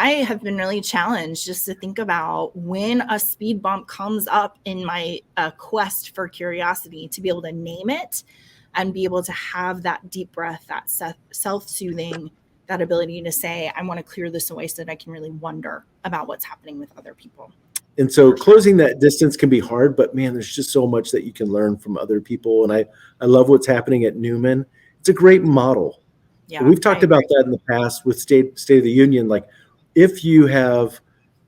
I have been really challenged just to think about when a speed bump comes up in my quest for curiosity, to be able to name it and be able to have that deep breath, that self-soothing, that ability to say, I want to clear this away so that I can really wonder about what's happening with other people. And so closing that distance can be hard, but man, there's just so much that you can learn from other people. And I love what's happening at Newman. It's a great model. Yeah, and we've talked about that in the past with State of the Union. Like if you have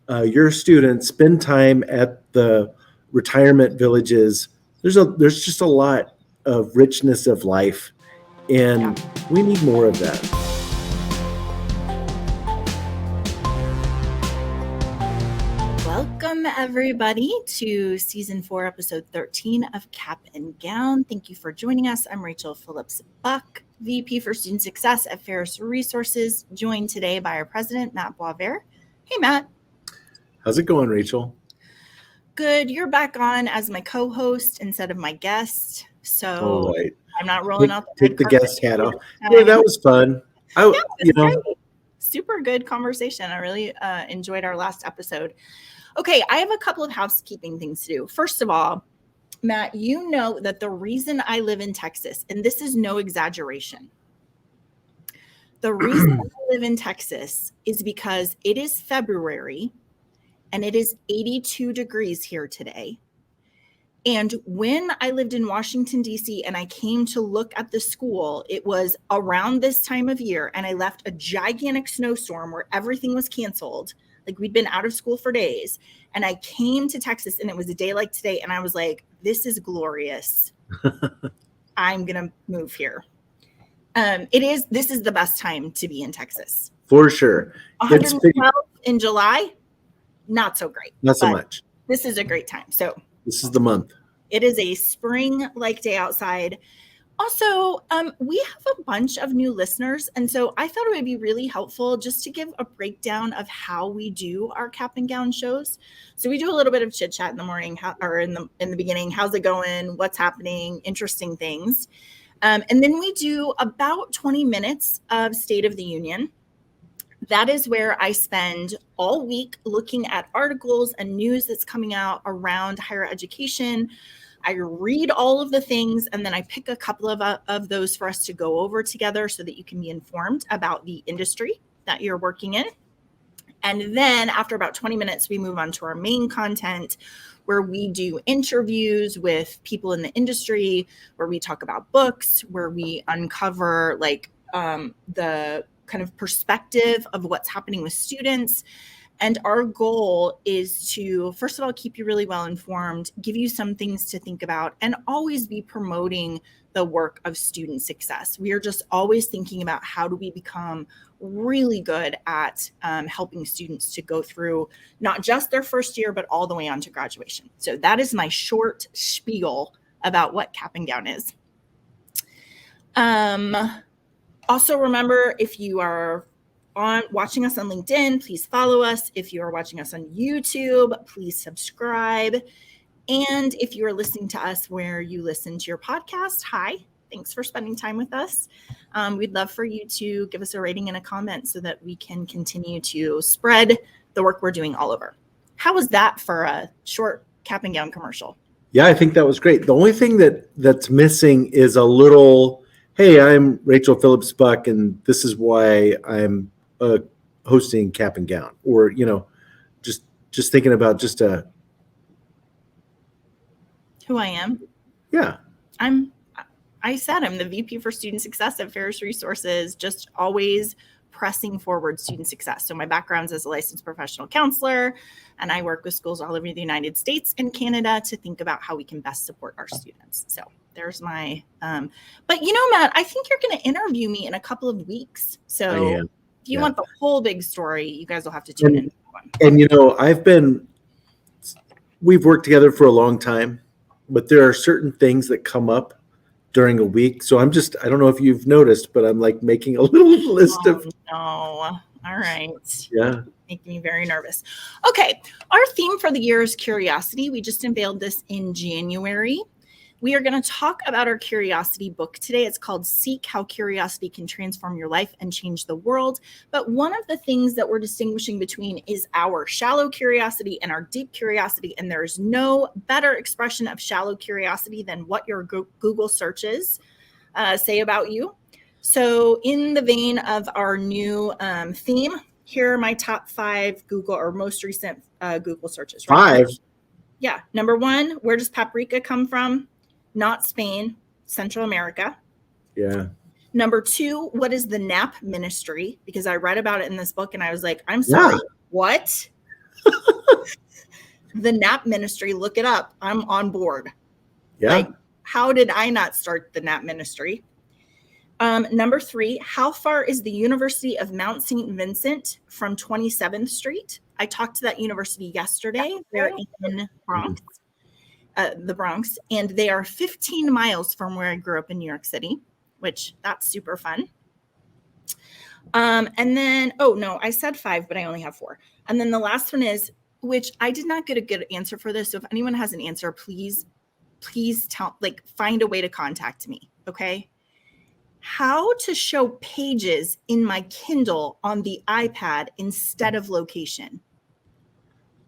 your students spend time at the retirement villages, there's just a lot of richness of life, and we need more of that. Welcome, everybody, to Season 4, Episode 13 of Cap and Gown. Thank you for joining us. I'm Rachel Phillips-Buck, VP for Student Success at Ferris Resources, joined today by our president, Matt Boisvert. Hey, Matt. How's it going, Rachel? Good. You're back on as my co-host instead of my guest, so right. I'm not rolling out take the guest hat off. Yeah, that was fun. Super good conversation. I really enjoyed our last episode. Okay, I have a couple of housekeeping things to do. First of all, Matt, you know that the reason I live in Texas, and this is no exaggeration, the reason I live in Texas is because it is February and it is 82 degrees here today. And when I lived in Washington, D.C., and I came to look at the school, it was around this time of year, and I left a gigantic snowstorm where everything was canceled. Like we'd been out of school for days, and I came to Texas, and it was a day like today, and I was like, this is glorious. I'm going to move here. This is the best time to be in Texas. For sure. 112 in July, not so great. Not so much. This is a great time. So this is the month. It is a spring-like day outside. Also, we have a bunch of new listeners, and so I thought it would be really helpful just to give a breakdown of how we do our Cap and Gown shows. So we do a little bit of chit-chat in the morning, or in the beginning. How's it going? What's happening? Interesting things. And then we do about 20 minutes of State of the Union. That is where I spend all week looking at articles and news that's coming out around higher education. I read all of the things, and then I pick a couple of those for us to go over together so that you can be informed about the industry that you're working in. And then after about 20 minutes, we move on to our main content, where we do interviews with people in the industry, where we talk about books, where we uncover the kind of perspective of what's happening with students. And our goal is to, first of all, keep you really well informed, give you some things to think about, and always be promoting the work of student success. We are just always thinking about how do we become really good at helping students to go through not just their first year, but all the way on to graduation. So that is my short spiel about what Cap and Gown is. Also, remember, if you are watching us on LinkedIn, please follow us. If you are watching us on YouTube, please subscribe. And if you are listening to us where you listen to your podcast, hi, thanks for spending time with us. We'd love for you to give us a rating and a comment so that we can continue to spread the work we're doing all over. How was that for a short Cap and Gown commercial? Yeah, I think that was great. The only thing that's missing is a little, hey, I'm Rachel Phillips-Buck, and this is why I'm hosting Cap and Gown, or just thinking about just who I am. Yeah, I said I'm the VP for Student Success at Ferris Resources, just always pressing forward student success. So my background's as a licensed professional counselor, and I work with schools all over the United States and Canada to think about how we can best support our students. So there's my, but Matt, I think you're going to interview me in a couple of weeks. So if you want the whole big story, you guys will have to tune in. And we've worked together for a long time, but there are certain things that come up during a week. So I don't know if you've noticed, but I'm like making a little list of. No. All right. Yeah. Making me very nervous. Okay. Our theme for the year is curiosity. We just unveiled this in January. We are going to talk about our curiosity book today. It's called Seek: How Curiosity Can Transform Your Life and Change the World. But one of the things that we're distinguishing between is our shallow curiosity and our deep curiosity. And there's no better expression of shallow curiosity than what your Google searches say about you. So in the vein of our new theme, here are my top 5 Google or most recent Google searches. Right? 5? Yeah. Number 1, where does paprika come from? Not Spain, Central America. Yeah. Number 2, what is the NAP ministry? Because I read about it in this book and I was like, I'm sorry, what? The NAP ministry, look it up. I'm on board. Yeah. Like, how did I not start the NAP ministry? Number 3, how far is the University of Mount St. Vincent from 27th Street? I talked to that university yesterday. They're in Bronx, the Bronx, and they are 15 miles from where I grew up in New York City, which that's super fun. And then, oh no, I said 5, but I only have 4. And then the last one is, which I did not get a good answer for this. So if anyone has an answer, please tell, like, find a way to contact me. Okay. How to show pages in my Kindle on the iPad instead of location.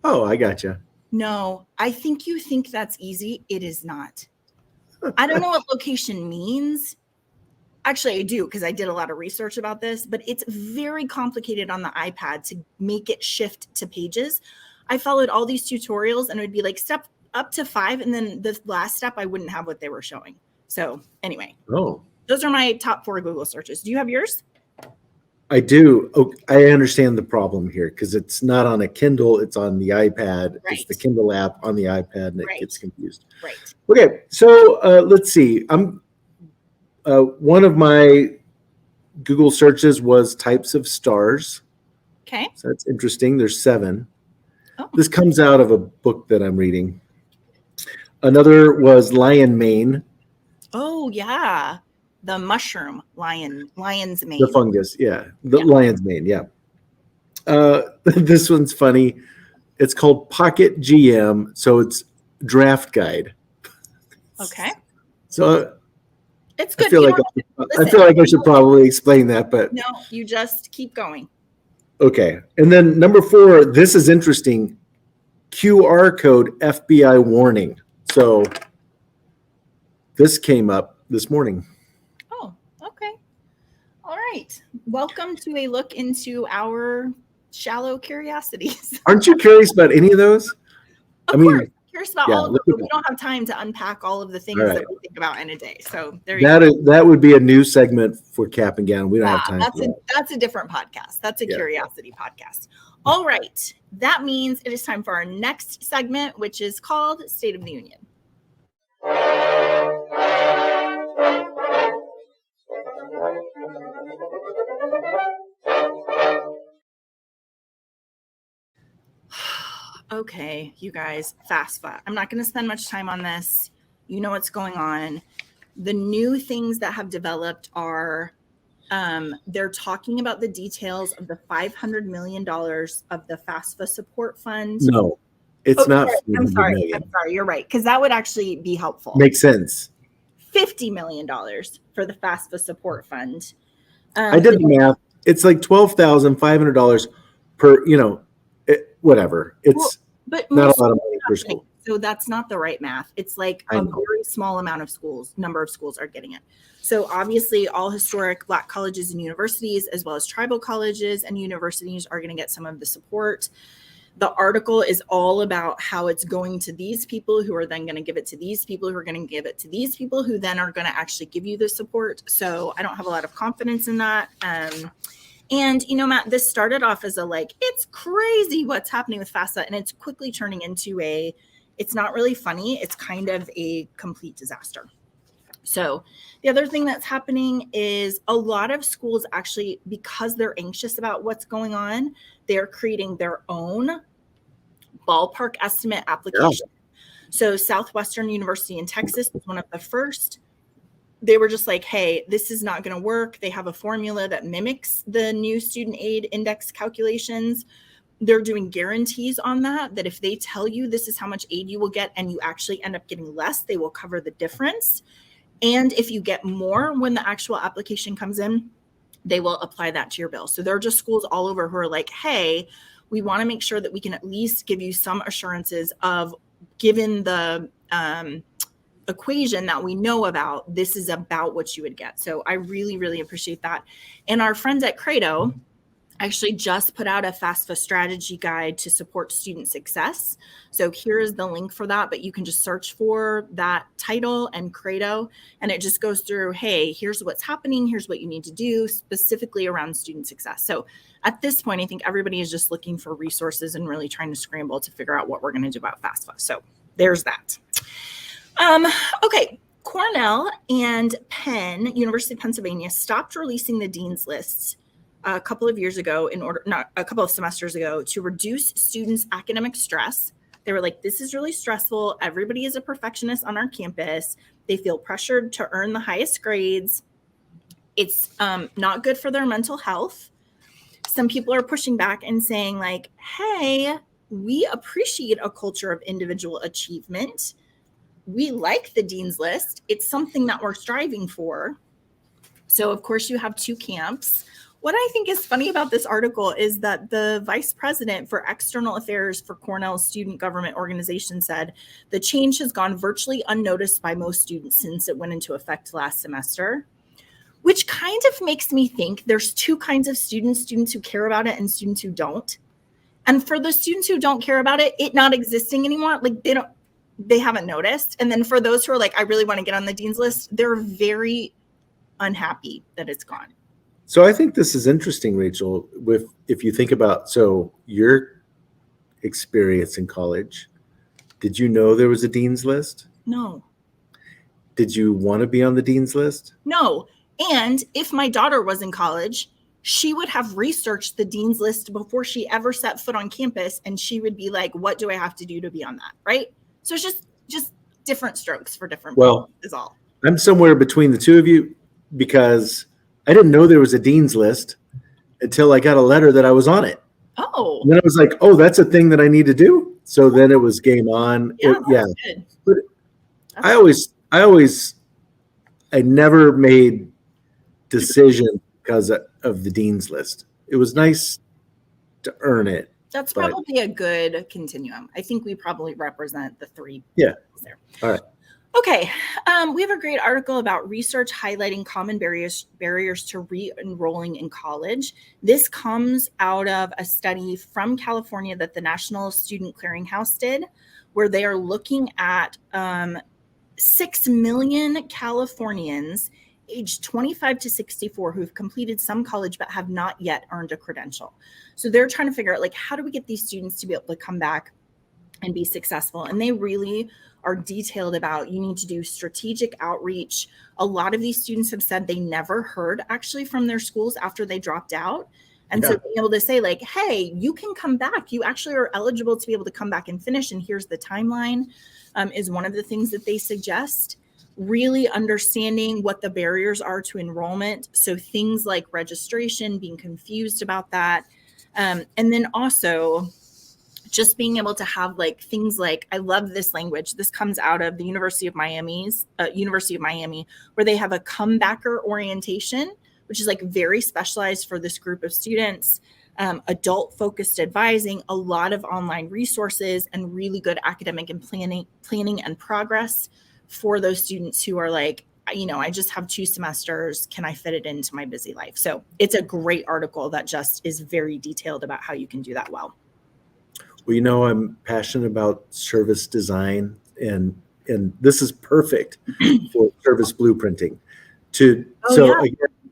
Oh, I gotcha. No, I think you think that's easy. It is not. I don't know what location means. Actually, I do, because I did a lot of research about this, but it's very complicated on the iPad to make it shift to pages. I followed all these tutorials and it would be like step up to 5. And then the last step, I wouldn't have what they were showing. So anyway, those are my top 4 Google searches. Do you have yours? I do. Oh, I understand the problem here because it's not on a Kindle, it's on the iPad. Right. It's the Kindle app on the iPad, and it gets confused. Right. Okay, so let's see. One of my Google searches was types of stars. Okay. So that's interesting. There's 7. Oh. This comes out of a book that I'm reading. Another was lion mane. Oh, yeah. The mushroom lion's mane. The fungus, yeah. Lion's mane, yeah. This one's funny. It's called Pocket GM, so it's draft guide. Okay. So it's good. I feel like I should probably explain that, but no, you just keep going. Okay. And then number 4, this is interesting. QR code FBI warning. So this came up this morning. Oh, okay. All right. Welcome to a look into our shallow curiosities. Aren't you curious about any of those? Of course. Curious about all of them, but we don't have time to unpack all of the things that we think about in a day. So there you go. That would be a new segment for Cap and Gown. We don't have time for that. That's a different podcast. That's a curiosity podcast. All right. That means it is time for our next segment, which is called State of the Union. Okay, you guys, FAFSA. I'm not going to spend much time on this. You know what's going on. The new things that have developed are they're talking about the details of the $500 million of the FAFSA support fund. No, it's not. I'm sorry. You're right. Because that would actually be helpful. Makes sense. $50 million for the FAFSA support fund. I did the math. It's like $12,500 per, whatever. It's not a lot of money per school. So that's not the right math. It's like a very small number of schools are getting it. So obviously all historic Black colleges and universities, as well as tribal colleges and universities, are going to get some of the support. The article is all about how it's going to these people who are then going to give it to these people who are going to give it to these people who then are going to actually give you the support. So I don't have a lot of confidence in that. And, Matt, this started off as it's crazy what's happening with FAFSA, and it's quickly turning into it's not really funny. It's kind of a complete disaster. So the other thing that's happening is a lot of schools actually, because they're anxious about what's going on, they're creating their own ballpark estimate application. Yeah. So Southwestern University in Texas was one of the first. They were just like, hey, this is not going to work. They have a formula that mimics the new student aid index calculations. they're doing guarantees on that if they tell you this is how much aid you will get and you actually end up getting less, they will cover the difference. And if you get more when the actual application comes in, they will apply that to your bill. So there are just schools all over who are like, hey, we want to make sure that we can at least give you some assurances of, given the equation that we know about, this is about what you would get. So I really, really appreciate that. And our friends at Credo actually just put out a FAFSA strategy guide to support student success. So here is the link for that, but you can just search for that title and Credo, and it just goes through, hey, here's what's happening, here's what you need to do specifically around student success. So at this point, I think everybody is just looking for resources and really trying to scramble to figure out what we're going to do about FAFSA. So there's that. Okay. Cornell and Penn, University of Pennsylvania, stopped releasing the dean's lists a couple of years ago a couple of semesters ago, to reduce students' academic stress. They were like, this is really stressful. Everybody is a perfectionist on our campus. They feel pressured to earn the highest grades. It's not good for their mental health. Some people are pushing back and saying like, hey, we appreciate a culture of individual achievement. We like the dean's list. It's something that we're striving for. So of course you have two camps. What I think is funny about this article is that the vice president for external affairs for Cornell's student government organization said the change has gone virtually unnoticed by most students since it went into effect last semester, which kind of makes me think there's two kinds of students who care about it and students who don't. And for the students who don't care about it not existing anymore, like they haven't noticed. And then for those who are like, I really want to get on the dean's list, they're very unhappy that it's gone. So I think this is interesting, Rachel, if you think about, so your experience in college, did you know there was a dean's list? No. Did you want to be on the dean's list? No. And if my daughter was in college, she would have researched the dean's list before she ever set foot on campus, and she would be like, what do I have to do to be on that? Right? So it's just different strokes for different people is all. I'm somewhere between the two of you because I didn't know there was a dean's list until I got a letter that I was on it. Oh. And then I was like, oh, that's a thing that I need to do. So then it was game on. Yeah. Good. But I never made decision because of the dean's list. It was nice to earn it. That's probably a good continuum. I think we probably represent the three. Yeah. There. All right. Okay. We have a great article about research highlighting common barriers to re-enrolling in college. This comes out of a study from California that the National Student Clearinghouse did, where they are looking at 6 million Californians aged 25 to 64 who've completed some college but have not yet earned a credential. So they're trying to figure out, like, how do we get these students to be able to come back and be successful? And they really are detailed about, you need to do strategic outreach. A lot of these students have said they never heard actually from their schools after they dropped out. And so being able to say like, hey, you can come back. You actually are eligible to be able to come back and finish. And here's the timeline is one of the things that they suggest. Really understanding what the barriers are to enrollment. So things like registration, being confused about that. And then also just being able to have like things like, I love this language. This comes out of the University of Miami, where they have a comebacker orientation, which is like very specialized for this group of students. Adult focused advising, a lot of online resources, and really good academic and planning and progress for those students who are like, I just have 2 semesters. Can I fit it into my busy life? So it's a great article that just is very detailed about how you can do that well. Well, I'm passionate about service design, and this is perfect for service blueprinting. Again,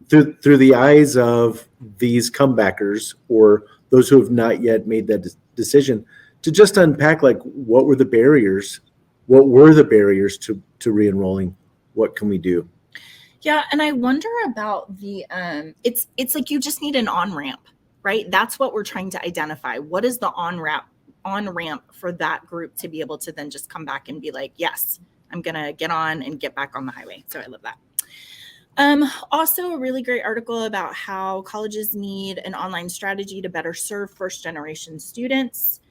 through the eyes of these comebackers or those who have not yet made that decision, to just unpack like what were the barriers to re-enrolling, what can we do? Yeah, and I wonder about the it's like you just need an on-ramp, right? That's what we're trying to identify. What is the on-ramp for that group to be able to then just come back and be like, yes, I'm going to get on and get back on the highway. So I love that. Also, a really great article about how colleges need an online strategy to better serve first generation students.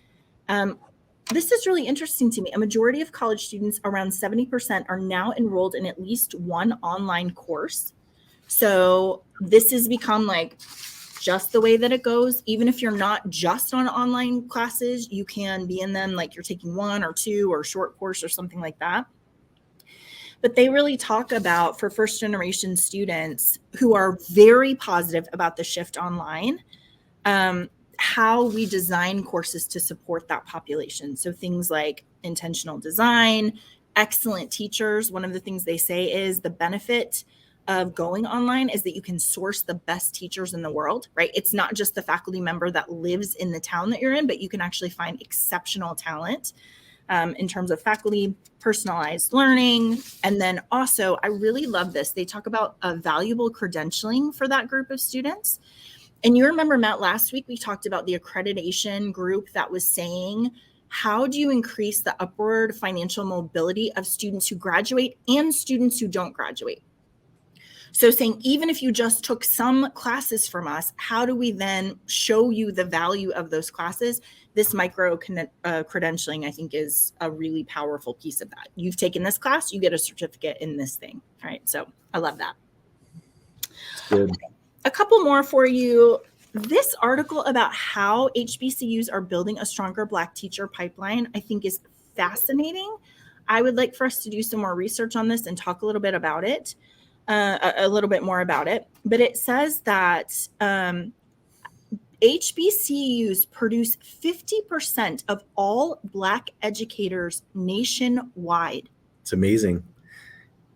This is really interesting to me. A majority of college students, around 70%, are now enrolled in at least one online course. So this has become like just the way that it goes. Even if you're not just on online classes, you can be in them like you're taking one or two or a short course or something like that. But they really talk about, for first generation students who are very positive about the shift online, how we design courses to support that population. So things like intentional design, excellent teachers. One of the things they say is the benefit of going online is that you can source the best teachers in the world, right? It's not just the faculty member that lives in the town that you're in, but you can actually find exceptional talent in terms of faculty, personalized learning. And then also, I really love this. They talk about a valuable credentialing for that group of students. And you remember, Matt, last week we talked about the accreditation group that was saying, how do you increase the upward financial mobility of students who graduate and students who don't graduate? So saying, even if you just took some classes from us, how do we then show you the value of those classes? This micro credentialing, I think, is a really powerful piece of that. You've taken this class, you get a certificate in this thing, right? So I love that. Good. A couple more for you. This article about how HBCUs are building a stronger Black teacher pipeline, I think, is fascinating. I would like for us to do some more research on this and talk a little bit about it, a little bit more about it. But it says that HBCUs produce 50% of all Black educators nationwide. It's amazing.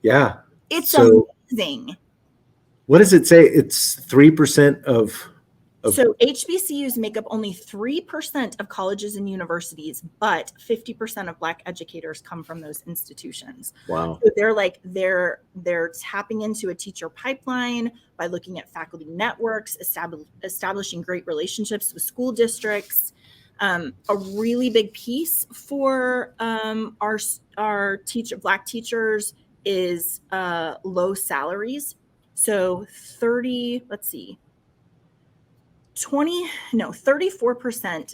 Yeah. It's So amazing. what does it say? It's 3% of So HBCUs make up only 3% of colleges and universities, but 50% of Black educators come from those institutions. wow. So they're tapping into a teacher pipeline by looking at faculty networks, establishing great relationships with school districts. A really big piece for our Black teachers is low salaries. So 34%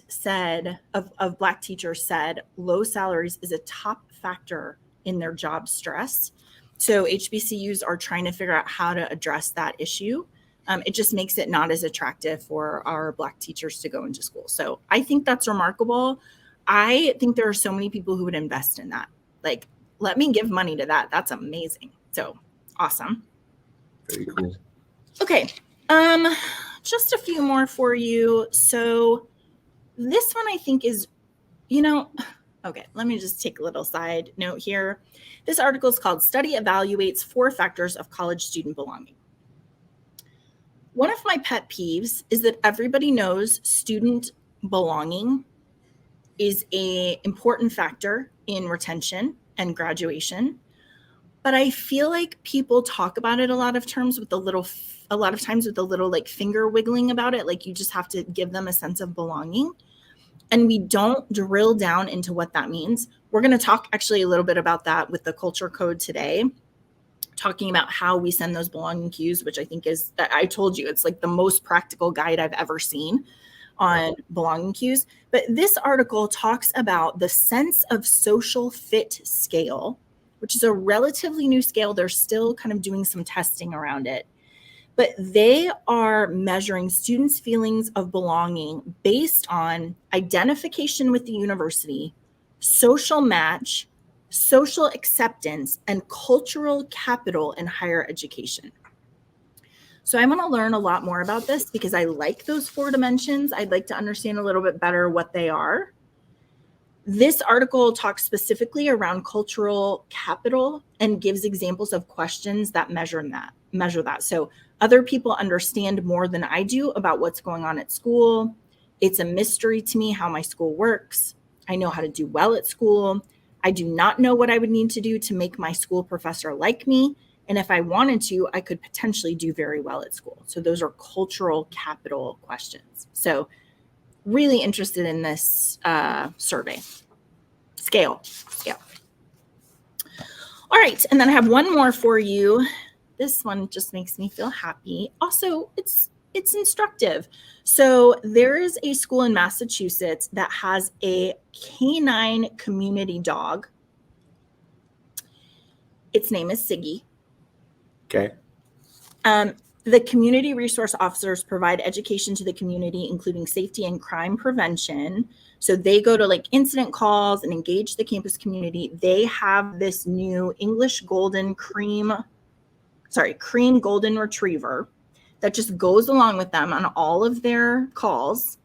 said of Black teachers said low salaries is a top factor in their job stress. So HBCUs are trying to figure out how to address that issue. It just makes it not as attractive for our Black teachers to go into school. So I think that's remarkable. I think there are so many people who would invest in that. Like, let me give money to that. That's amazing. So awesome. Very cool. Okay. Just a few more for you. So this one I think is, okay, let me just take a little side note here. This article is called Study Evaluates 4 Factors of College Student Belonging. One of my pet peeves is that everybody knows student belonging is an important factor in retention and graduation. But I feel like people talk about it a lot of times with a little like finger wiggling about it. Like you just have to give them a sense of belonging. And we don't drill down into what that means. We're going to talk actually a little bit about that with the culture code today, talking about how we send those belonging cues, which I think is, I told you, it's like the most practical guide I've ever seen on belonging cues. But this article talks about the sense of social fit scale, which is a relatively new scale. They're still kind of doing some testing around it. But they are measuring students' feelings of belonging based on identification with the university, social match, social acceptance, and cultural capital in higher education. So I'm going to learn a lot more about this because I like those 4 dimensions. I'd like to understand a little bit better what they are. This article talks specifically around cultural capital and gives examples of questions that measure that. So other people understand more than I do about what's going on at school. It's a mystery to me how my school works. I know how to do well at school. I do not know what I would need to do to make my school professor like me. And if I wanted to, I could potentially do very well at school. So those are cultural capital questions. So really interested in this survey. Scale. All right. And then I have one more for you. this one just makes me feel happy. Also, it's instructive. So there is a school in Massachusetts that has a canine community dog. Its name is Siggy. Okay. The community resource officers provide education to the community, including safety and crime prevention. So they go to like incident calls and engage the campus community. They have this new English cream golden retriever that just goes along with them on all of their calls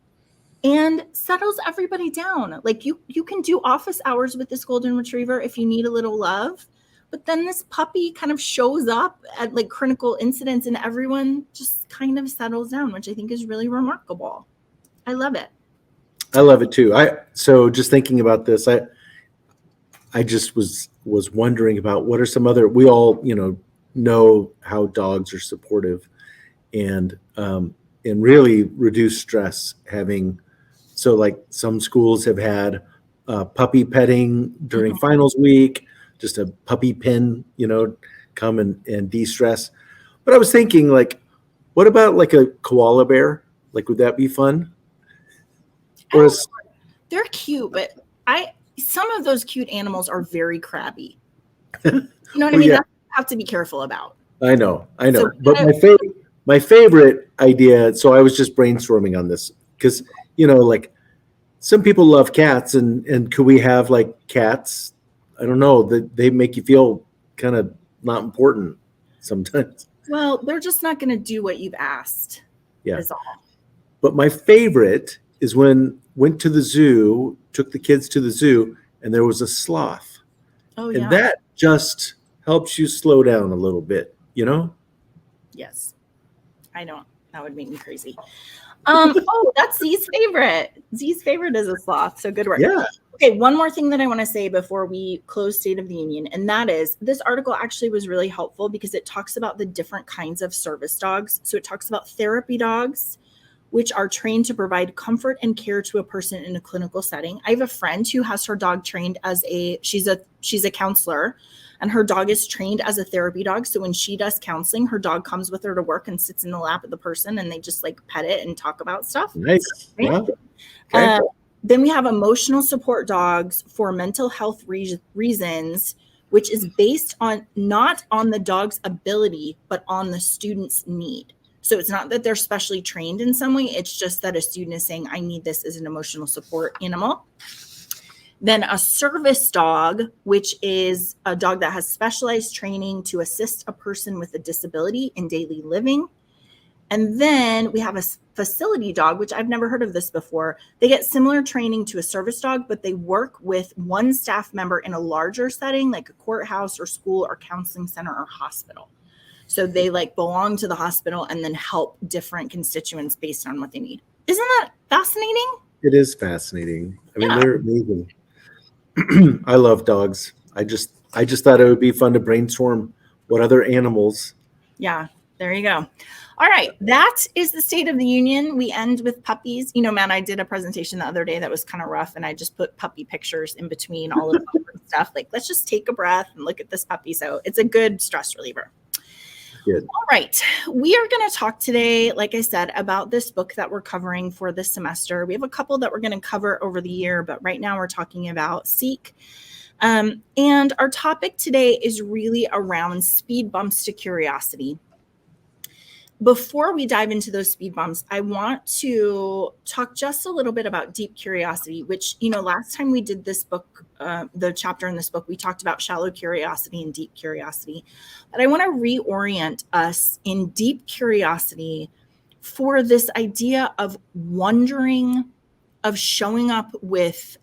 and settles everybody down. Like you can do office hours with this golden retriever if you need a little love. But then this puppy kind of shows up at like critical incidents and everyone just kind of settles down, which I think is really remarkable. I love it. I love it too. So just thinking about this, I just was wondering about what are some other, we all, know how dogs are supportive and really reduce stress having, so like some schools have had puppy petting during finals week, just a puppy pin, come and de-stress. But I was thinking like, what about like a koala bear? Like, would that be fun? Or they're cute, but some of those cute animals are very crabby. You know what I mean? Yeah. That's what you have to be careful about. I know. So, but my favorite idea, so I was just brainstorming on this because, like some people love cats and could we have like cats? I don't know, they make you feel kind of not important sometimes. Well, they're just not going to do what you've asked. Yeah. Is all. But my favorite is when went to the zoo, took the kids to the zoo, and there was a sloth. Oh, and that just helps you slow down a little bit, Yes. I don't. That would make me crazy. Oh, that's Z's favorite. Z's favorite is a sloth. So good work. Yeah. Okay, one more thing that I want to say before we close State of the Union, and that is this article actually was really helpful because it talks about the different kinds of service dogs. So it talks about therapy dogs, which are trained to provide comfort and care to a person in a clinical setting. I have a friend who has her dog trained as she's a counselor, and her dog is trained as a therapy dog. So when she does counseling, her dog comes with her to work and sits in the lap of the person and they just like pet it and talk about stuff. Nice. Right? Okay. Then we have emotional support dogs for mental health reasons, which is based on not on the dog's ability, but on the student's need. So it's not that they're specially trained in some way. It's just that a student is saying, I need this as an emotional support animal. Then a service dog, which is a dog that has specialized training to assist a person with a disability in daily living. And then we have a facility dog, which I've never heard of this before. They get similar training to a service dog, but they work with one staff member in a larger setting, like a courthouse or school or counseling center or hospital. So they like belong to the hospital and then help different constituents based on what they need. Isn't that fascinating? It is fascinating. I mean, they're amazing. I love dogs. I just thought it would be fun to brainstorm what other animals. Yeah, there you go. All right, that is the State of the Union. We end with puppies. Matt, I did a presentation the other day that was kind of rough, and I just put puppy pictures in between all of the stuff. Like, let's just take a breath and look at this puppy. So it's a good stress reliever. Good. All right, we are going to talk today, like I said, about this book that we're covering for this semester. We have a couple that we're going to cover over the year, but right now we're talking about Seek. And our topic today is really around speed bumps to curiosity. Before we dive into those speed bumps, I want to talk just a little bit about deep curiosity, which, last time we did this book, the chapter in this book, we talked about shallow curiosity and deep curiosity. But I want to reorient us in deep curiosity for this idea of wondering, of showing up with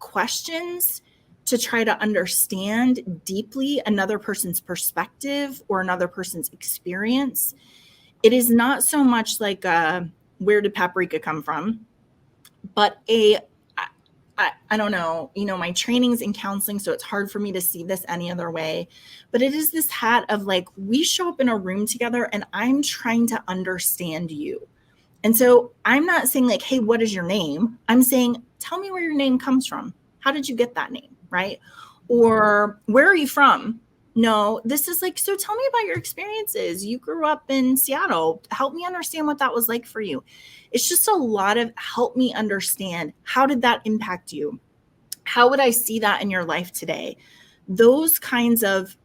questions to try to understand deeply another person's perspective or another person's experience. It is not so much like where did paprika come from, but I don't know, my training's in counseling, so it's hard for me to see this any other way. But it is this hat of like, we show up in a room together and I'm trying to understand you. And so I'm not saying like, hey, what is your name? I'm saying, tell me where your name comes from. How did you get that name, right? Or where are you from? No, this is like, so tell me about your experiences. You grew up in Seattle. Help me understand what that was like for you. It's just a lot of help me understand, how did that impact you? How would I see that in your life today? Those kinds of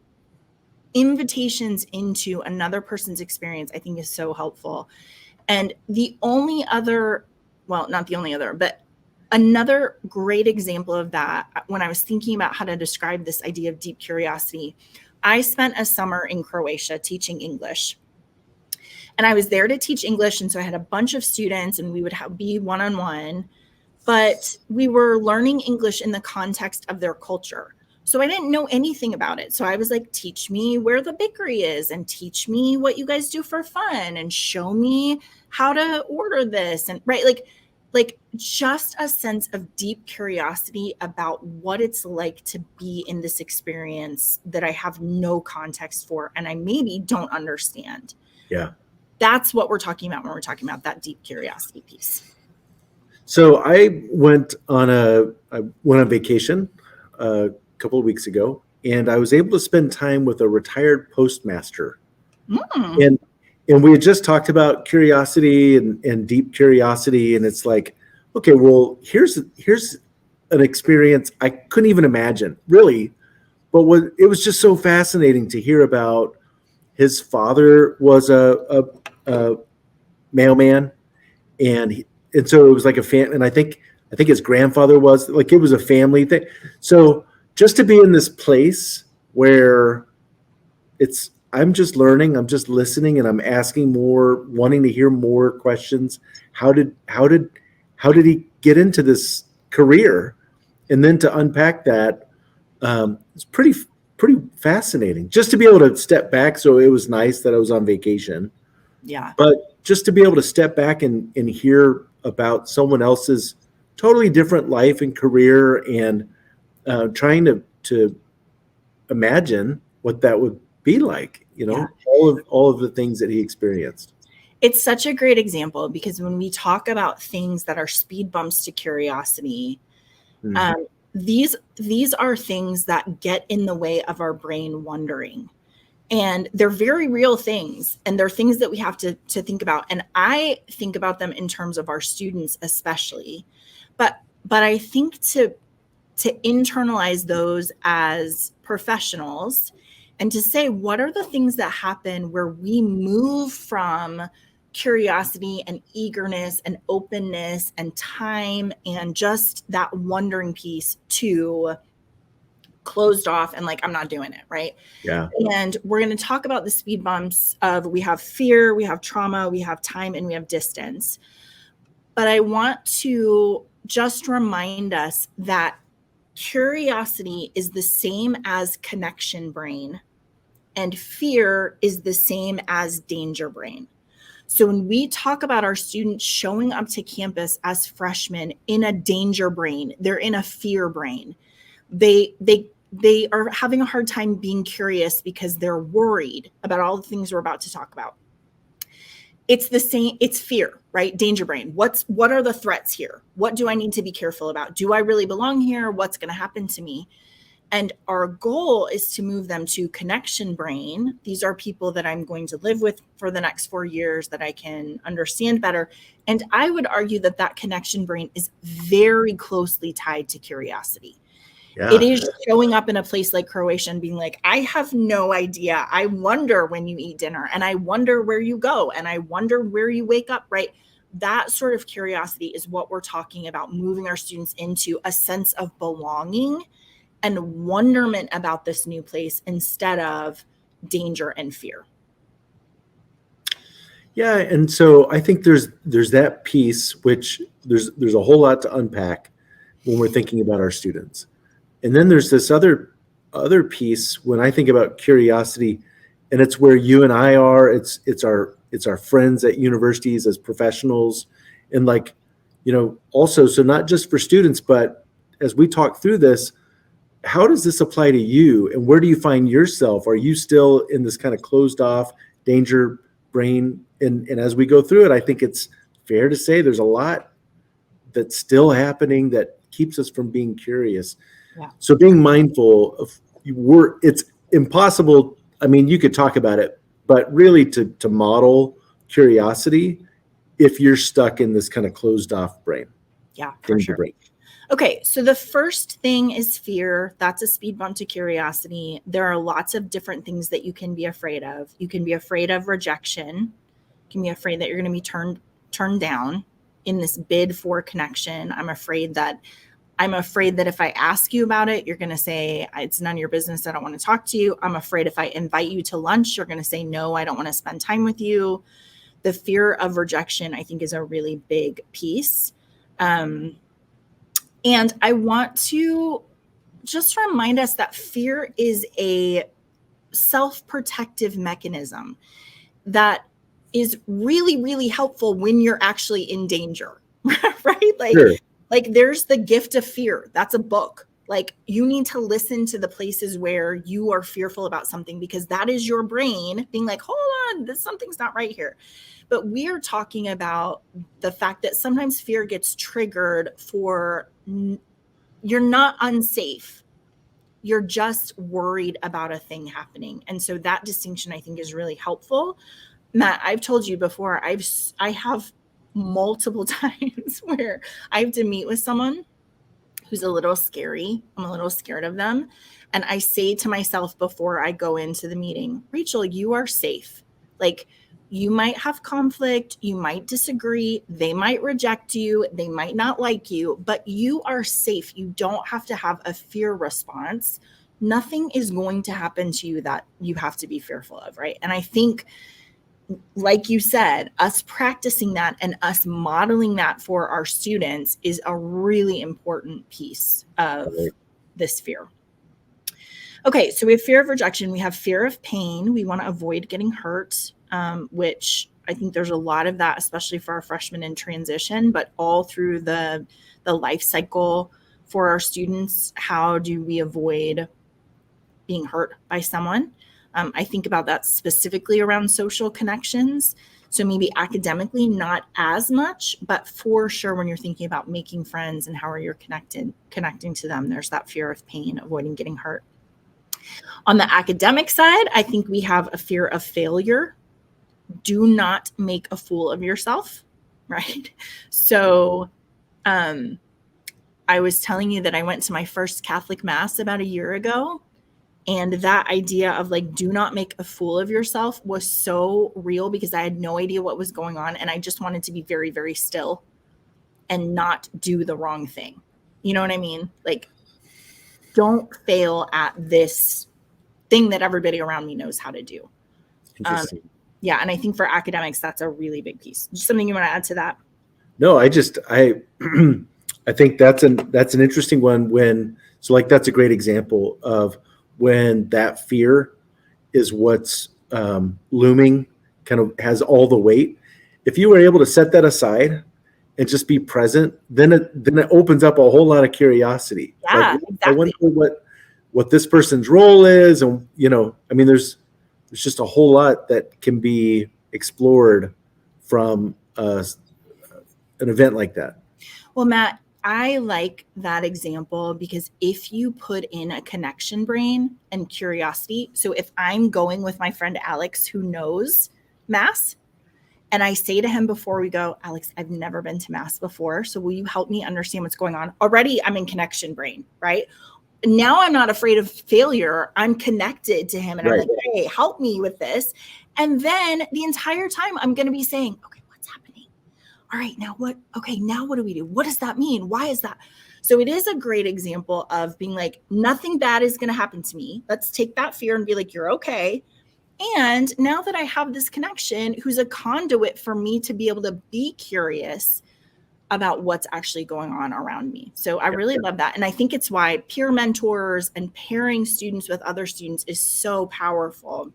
invitations into another person's experience, I think, is so helpful. And the only other, well, not the only other, but another great example of that, when I was thinking about how to describe this idea of deep curiosity, I spent a summer in Croatia teaching English. And I was there to teach English. And so I had a bunch of students, and we would be one on one, but we were learning English in the context of their culture. So I didn't know anything about it. So I was like, teach me where the bakery is, and teach me what you guys do for fun, and show me how to order this. And right, like just a sense of deep curiosity about what it's like to be in this experience that I have no context for and I maybe don't understand. Yeah. That's what we're talking about when we're talking about that deep curiosity piece. So I went on vacation a couple of weeks ago, and I was able to spend time with a retired postmaster. Mm. And we had just talked about curiosity and deep curiosity, and it's like, okay, well, here's an experience I couldn't even imagine, really. But it was just so fascinating to hear about. His father was a mailman, and so it was like a fan. And I think his grandfather was, like, it was a family thing. So just to be in this place where I'm just learning, I'm just listening, and I'm asking more, wanting to hear more questions. How did he get into this career, and then to unpack that, it's pretty fascinating. Just to be able to step back. So it was nice that I was on vacation, Yeah. but just to be able to step back and hear about someone else's totally different life and career, and trying to imagine what that would be like, Yeah. all of the things that he experienced. It's such a great example, because when we talk about things that are speed bumps to curiosity, Mhm. um, these are things that get in the way of our brain wondering. And they're very real things, and they're things that we have to think about. And I think about them in terms of our students especially. But I think to internalize those as professionals, and to say, what are the things that happen where we move from curiosity and eagerness and openness and time and just that wondering piece to closed off and like, I'm not doing it, right? Yeah. And we're going to talk about the speed bumps of, we have fear, we have trauma, we have time, and we have distance. But I want to just remind us that curiosity is the same as connection brain, and fear is the same as danger brain. So when we talk about our students showing up to campus as freshmen in a danger brain, they're in a fear brain. They are having a hard time being curious because they're worried about all the things we're about to talk about. It's the same, it's fear, right? Danger brain. What are the threats here? What do I need to be careful about? Do I really belong here? What's going to happen to me? And our goal is to move them to connection brain. These are people that I'm going to live with for the next 4 years, that I can understand better. And I would argue that that connection brain is very closely tied to curiosity. It Yeah. is showing up in a place like Croatia and being like, I have no idea. I wonder when you eat dinner, and I wonder where you go, and I wonder where you wake up, right? That sort of curiosity is what we're talking about, moving our students into a sense of belonging and wonderment about this new place instead of danger and fear. Yeah, and so I think there's that piece, which there's a whole lot to unpack when we're thinking about our students. And then there's this other piece when I think about curiosity, and it's where you and I are. It's our friends at universities as professionals, and, like, also, so not just for students, but as we talk through this, how does this apply to you, and where do you find yourself? Are you still in this kind of closed off danger brain? And as we go through it, I think it's fair to say there's a lot that's still happening that keeps us from being curious. Yeah. So being mindful of, impossible. I mean, you could talk about it, but really to model curiosity if you're stuck in this kind of closed off brain, Yeah, for danger sure. brain. Okay, so the first thing is fear. That's a speed bump to curiosity. There are lots of different things that you can be afraid of. You can be afraid of rejection. You can be afraid that you're going to be turned down in this bid for connection. I'm afraid that if I ask you about it, you're going to say it's none of your business. I don't want to talk to you. I'm afraid if I invite you to lunch, you're going to say no, I don't want to spend time with you. The fear of rejection, I think, is a really big piece. And I want to just remind us that fear is a self-protective mechanism that is really, really helpful when you're actually in danger, right? Sure. Like there's the gift of fear. That's a book. Like you need to listen to the places where you are fearful about something, because that is your brain being like, hold on, something's not right here. But we are talking about the fact that sometimes fear gets triggered for you're not unsafe. You're just worried about a thing happening. And so that distinction, I think, is really helpful. Matt, I've told you before, I have multiple times where I have to meet with someone who's a little scary. I'm a little scared of them. And I say to myself before I go into the meeting, Rachel, you are safe. Like, you might have conflict, you might disagree, they might reject you, they might not like you, but you are safe. You don't have to have a fear response. Nothing is going to happen to you that you have to be fearful of, right? And I think, like you said, us practicing that and us modeling that for our students is a really important piece of this fear. Okay, so we have fear of rejection. We have fear of pain. We want to avoid getting hurt, which I think there's a lot of that, especially for our freshmen in transition, but all through the life cycle for our students. How do we avoid being hurt by someone? I think about that specifically around social connections. So maybe academically, not as much, but for sure when you're thinking about making friends and how are you connecting to them, there's that fear of pain, avoiding getting hurt. On the academic side, I think we have a fear of failure. Do not make a fool of yourself, right? So I was telling you that I went to my first Catholic Mass about a year ago. And that idea of like, do not make a fool of yourself was so real, because I had no idea what was going on. And I just wanted to be very, very still and not do the wrong thing. You know what I mean? Like, don't fail at this thing that everybody around me knows how to do. Interesting. Yeah. And I think for academics, that's a really big piece. Just something you want to add to that? No, I think that's an interesting one. Like that's a great example of when that fear is what's looming, kind of has all the weight. If you were able to set that aside and just be present, then it opens up a whole lot of curiosity. Yeah, Like, exactly. I wonder what this person's role is, and I mean, there's just a whole lot that can be explored from an event like that. Well, Matt, I like that example because if you put in a connection brain and curiosity, so if I'm going with my friend Alex, who knows Mass, and I say to him before we go, Alex, I've never been to Mass before, so will you help me understand what's going on? Already I'm in connection brain, right? Now I'm not afraid of failure. I'm connected to him and Right. I'm like, hey, help me with this. And then the entire time I'm going to be saying, okay, what's happening? All right, now what? Okay, now what do we do? What does that mean? Why is that? So it is a great example of being like, nothing bad is going to happen to me. Let's take that fear and be like, you're okay. And now that I have this connection, who's a conduit for me to be able to be curious about what's actually going on around me. So I really love that. And I think it's why peer mentors and pairing students with other students is so powerful,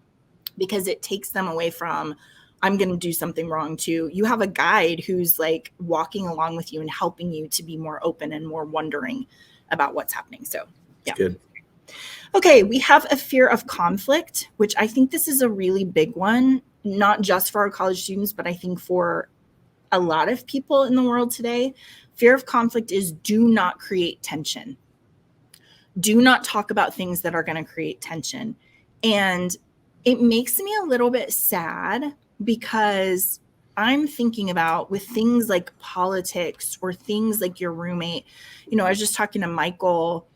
because it takes them away from, I'm going to do something wrong too. You have a guide who's like walking along with you and helping you to be more open and more wondering about what's happening. So yeah. Good. Okay, we have a fear of conflict, which I think this is a really big one, not just for our college students, but I think for a lot of people in the world today. Fear of conflict is do not create tension. Do not talk about things that are going to create tension. And it makes me a little bit sad because I'm thinking about with things like politics or things like your roommate. I was just talking to Michael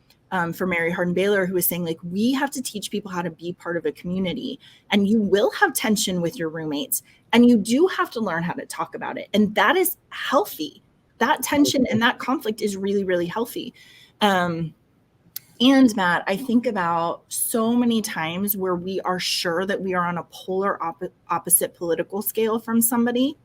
for Mary Hardin Baylor, who was saying, like, we have to teach people how to be part of a community, and you will have tension with your roommates, and you do have to learn how to talk about it. And that is healthy. That tension and that conflict is really, really healthy. And Matt, I think about so many times where we are sure that we are on a polar opposite political scale from somebody.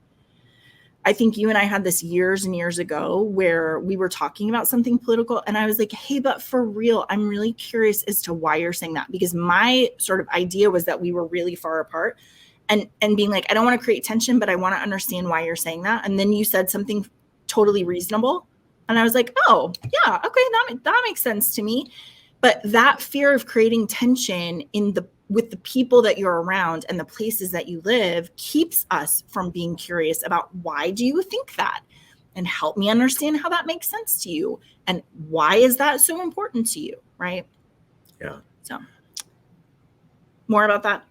I think you and I had this years and years ago where we were talking about something political, and I was like, hey, but for real, I'm really curious as to why you're saying that, because my sort of idea was that we were really far apart, and being like, I don't want to create tension, but I want to understand why you're saying that. And then you said something totally reasonable. And I was like, oh, yeah, okay, that makes sense to me. But that fear of creating tension with the people that you're around and the places that you live keeps us from being curious about, why do you think that? And help me understand how that makes sense to you. And why is that so important to you? Right? Yeah. So more about that.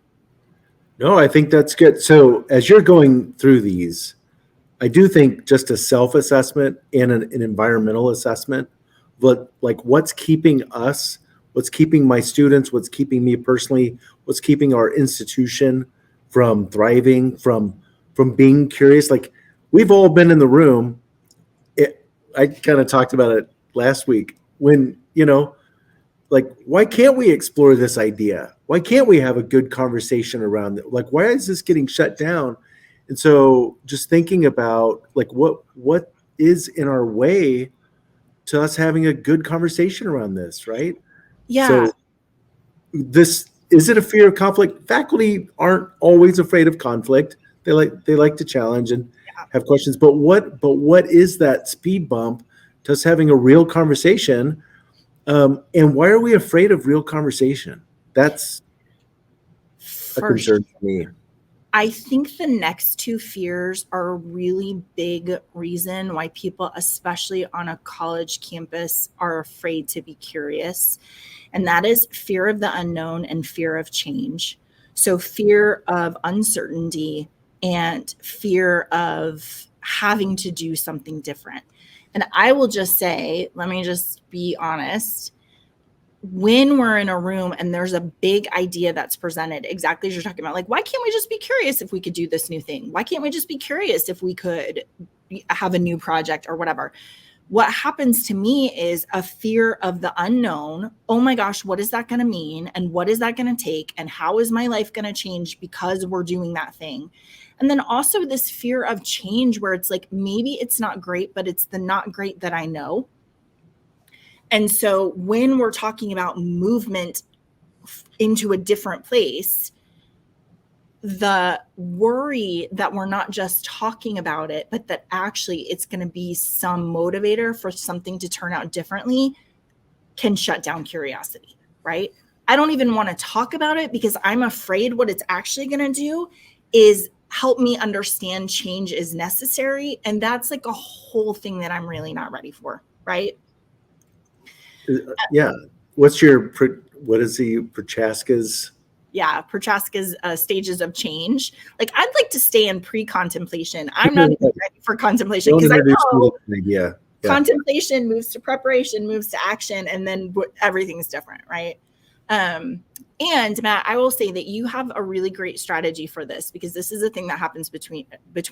No, I think that's good. So as you're going through these, I do think just a self-assessment and an environmental assessment, but like what's keeping us, what's keeping my students, what's keeping me personally, what's keeping our institution from thriving, from being curious. Like we've all been in the room. I kind of talked about it last week when, like, why can't we explore this idea? Why can't we have a good conversation around it? Like, why is this getting shut down? And so just thinking about like what is in our way to us having a good conversation around this, right? Yeah. So this is it a fear of conflict? Faculty aren't always afraid of conflict. They like to challenge and have questions. But what is that speed bump to us having a real conversation? And why are we afraid of real conversation? That's a For concern for me. I think the next two fears are a really big reason why people, especially on a college campus, are afraid to be curious. And that is fear of the unknown and fear of change. So, fear of uncertainty and fear of having to do something different. And I will just say, let me just be honest, when we're in a room and there's a big idea that's presented, exactly as you're talking about, like, why can't we just be curious if we could do this new thing? Why can't we just be curious if we could have a new project or whatever? What happens to me is a fear of the unknown. Oh my gosh, what is that going to mean? And what is that going to take? And how is my life going to change because we're doing that thing? And then also this fear of change where it's like, maybe it's not great, but it's the not great that I know. And so when we're talking about movement into a different place, the worry that we're not just talking about it, but that actually it's going to be some motivator for something to turn out differently can shut down curiosity, right? I don't even want to talk about it because I'm afraid what it's actually going to do is help me understand change is necessary. And that's like a whole thing that I'm really not ready for, right? Yeah. What is the Prochaska's? Yeah, Prochaska's stages of change. Like, I'd like to stay in pre-contemplation. I'm not even ready for contemplation Don't because I introduce me know to an idea. Yeah. contemplation moves to preparation, moves to action, and then everything's different, right? And Matt, I will say that you have a really great strategy for this, because this is a thing that happens between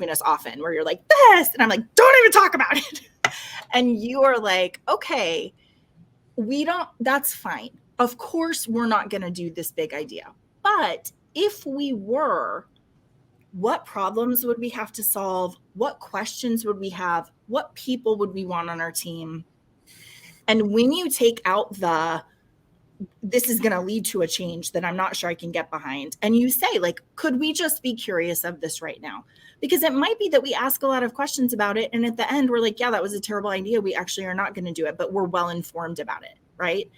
us often, where you're like, this, and I'm like, don't even talk about it. And you are like, okay, that's fine. Of course, we're not going to do this big idea. But if we were, what problems would we have to solve? What questions would we have? What people would we want on our team? And when you take out this is going to lead to a change that I'm not sure I can get behind, and you say, like, could we just be curious of this right now? Because it might be that we ask a lot of questions about it, and at the end we're like, yeah, that was a terrible idea, we actually are not going to do it, but we're well informed about it, right?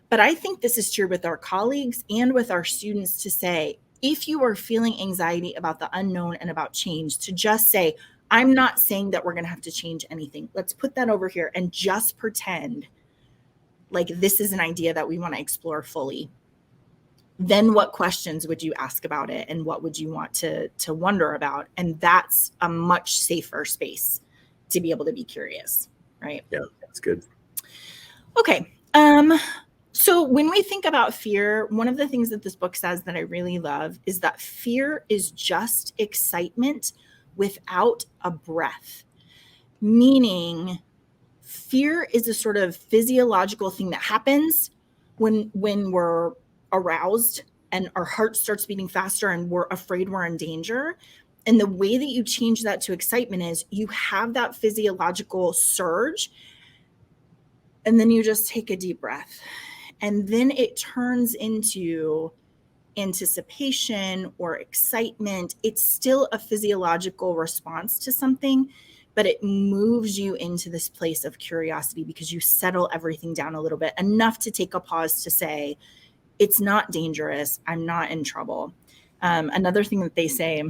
But I think this is true with our colleagues and with our students, to say, if you are feeling anxiety about the unknown and about change, to just say, I'm not saying that we're going to have to change anything. Let's put that over here and just pretend like this is an idea that we want to explore fully. then what questions would you ask about it, and what would you want to wonder about? And that's a much safer space to be able to be curious, right? Yeah, that's good. Okay. So when we think about fear, one of the things that this book says that I really love is that fear is just excitement without a breath. Meaning, fear is a sort of physiological thing that happens when we're aroused and our heart starts beating faster and we're afraid we're in danger. And the way that you change that to excitement is you have that physiological surge, and then you just take a deep breath. And then it turns into anticipation or excitement. It's still a physiological response to something, but it moves you into this place of curiosity because you settle everything down a little bit, enough to take a pause to say, it's not dangerous. I'm not in trouble. Another thing that they say,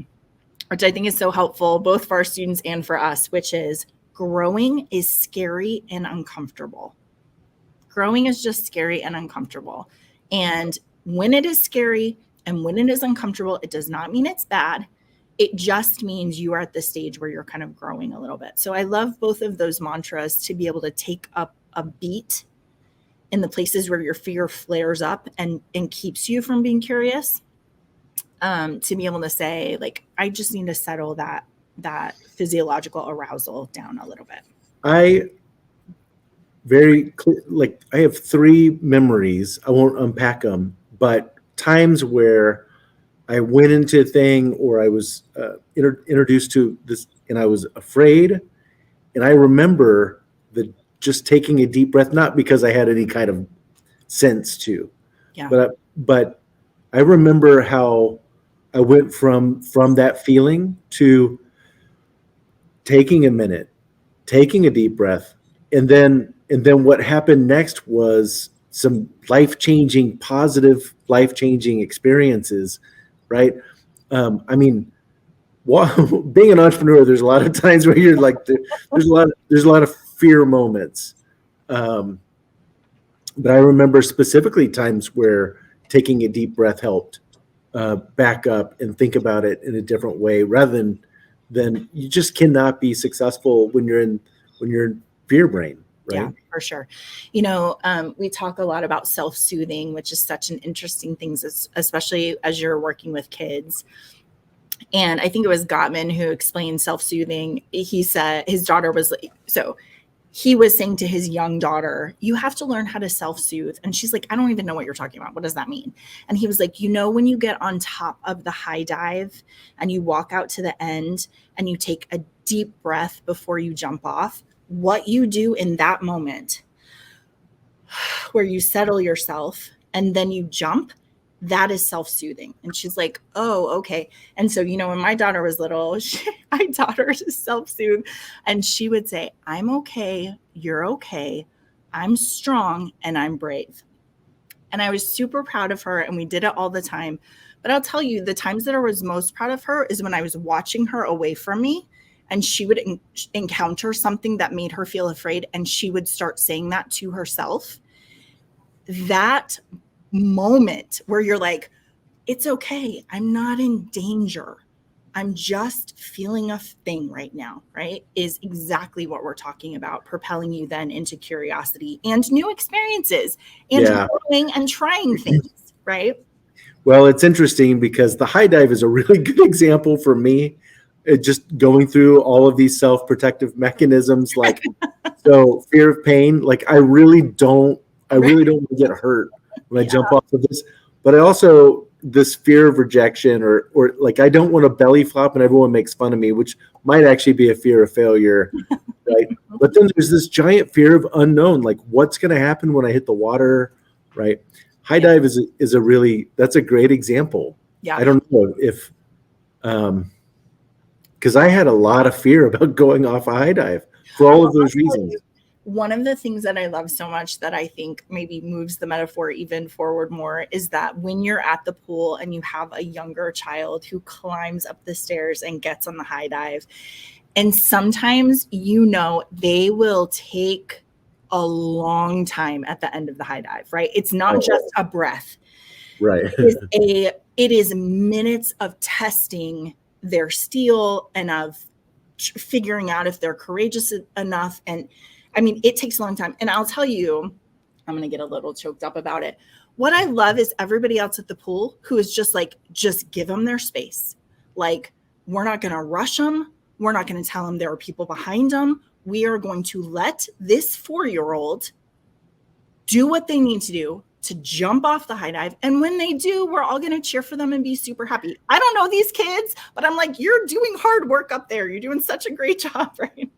which I think is so helpful, both for our students and for us, which is growing is scary and uncomfortable. Growing is just scary and uncomfortable. And when it is scary and when it is uncomfortable, it does not mean it's bad. It just means you are at the stage where you're kind of growing a little bit. So I love both of those mantras to be able to take up a beat in the places where your fear flares up and keeps you from being curious. To be able to say, like, I just need to settle that physiological arousal down a little bit. I very clear, like I have three memories. I won't unpack them, but times where I went into a thing or I was introduced to this and I was afraid. And I remember the just taking a deep breath, not because I had any kind of sense to, Yeah. but I remember how I went from that feeling to taking a minute, taking a deep breath, and then what happened next was some life-changing, positive, life-changing experiences, right? I mean, being an entrepreneur, there's a lot of times where you're like, there's a lot of fear moments. But I remember specifically times where taking a deep breath helped back up and think about it in a different way, rather than you just cannot be successful when you're in fear brain, right? Yeah, for sure. We talk a lot about self-soothing, which is such an interesting thing, especially as you're working with kids. And I think it was Gottman who explained self-soothing. He said his daughter was like, so he was saying to his young daughter, you have to learn how to self-soothe. And she's like, I don't even know what you're talking about. What does that mean? And he was like, when you get on top of the high dive and you walk out to the end and you take a deep breath before you jump off, what you do in that moment where you settle yourself and then you jump, that is self-soothing. And she's like, oh, okay. And so, when my daughter was little, I taught her to self-soothe, and she would say, I'm okay, you're okay, I'm strong, and I'm brave. And I was super proud of her, and we did it all the time. But I'll tell you, the times that I was most proud of her is when I was watching her away from me and she would encounter something that made her feel afraid, and she would start saying that to herself. That moment where you're like, it's okay, I'm not in danger, I'm just feeling a thing right now, right, is exactly what we're talking about, propelling you then into curiosity and new experiences and growing and trying things, right? Well, it's interesting because the high dive is a really good example for me. Just going through all of these self-protective mechanisms, like so fear of pain, like I really don't want to get hurt when I jump off of this. But I also, this fear of rejection or like I don't want to belly flop and everyone makes fun of me, which might actually be a fear of failure, right? But then there's this giant fear of unknown, like what's going to happen when I hit the water, right? High dive is a really, that's a great example. Yeah. I don't know if, because I had a lot of fear about going off a high dive for all of those reasons. One of the things that I love so much that I think maybe moves the metaphor even forward more is that when you're at the pool and you have a younger child who climbs up the stairs and gets on the high dive, and sometimes they will take a long time at the end of the high dive, right? It's not just a breath. Right. It is minutes of testing their steel and of figuring out if they're courageous enough. And I mean, it takes a long time. And I'll tell you, I'm going to get a little choked up about it. What I love is everybody else at the pool who is just like, just give them their space. Like, we're not going to rush them. We're not going to tell them there are people behind them. We are going to let this 4-year-old do what they need to do to jump off the high dive. And when they do, we're all going to cheer for them and be super happy. I don't know these kids, but I'm like, you're doing hard work up there. You're doing such a great job, right?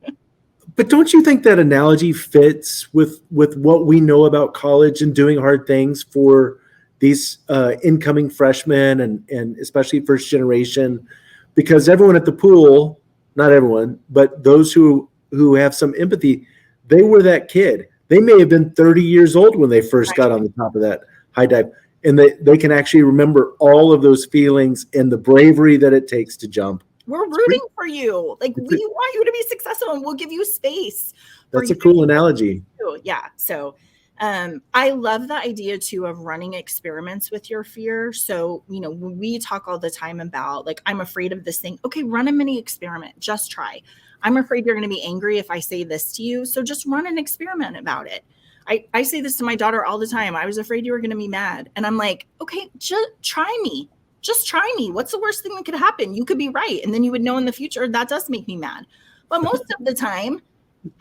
But don't you think that analogy fits with what we know about college and doing hard things for these incoming freshmen and especially first generation? Because everyone at the pool, not everyone, but those who have some empathy, they were that kid. They may have been 30 years old when they first got on the top of that high dive. And they can actually remember all of those feelings and the bravery that it takes to jump. We're rooting for you. Like, we want you to be successful, and we'll give you space. That's a cool analogy. Yeah. So I love the idea too of running experiments with your fear. So, we talk all the time about, like, I'm afraid of this thing. Okay, run a mini experiment. Just try. I'm afraid you're going to be angry if I say this to you. So just run an experiment about it. I say this to my daughter all the time. I was afraid you were going to be mad. And I'm like, okay, just try me. Just try me. What's the worst thing that could happen? You could be right. And then you would know in the future that does make me mad. But most of the time,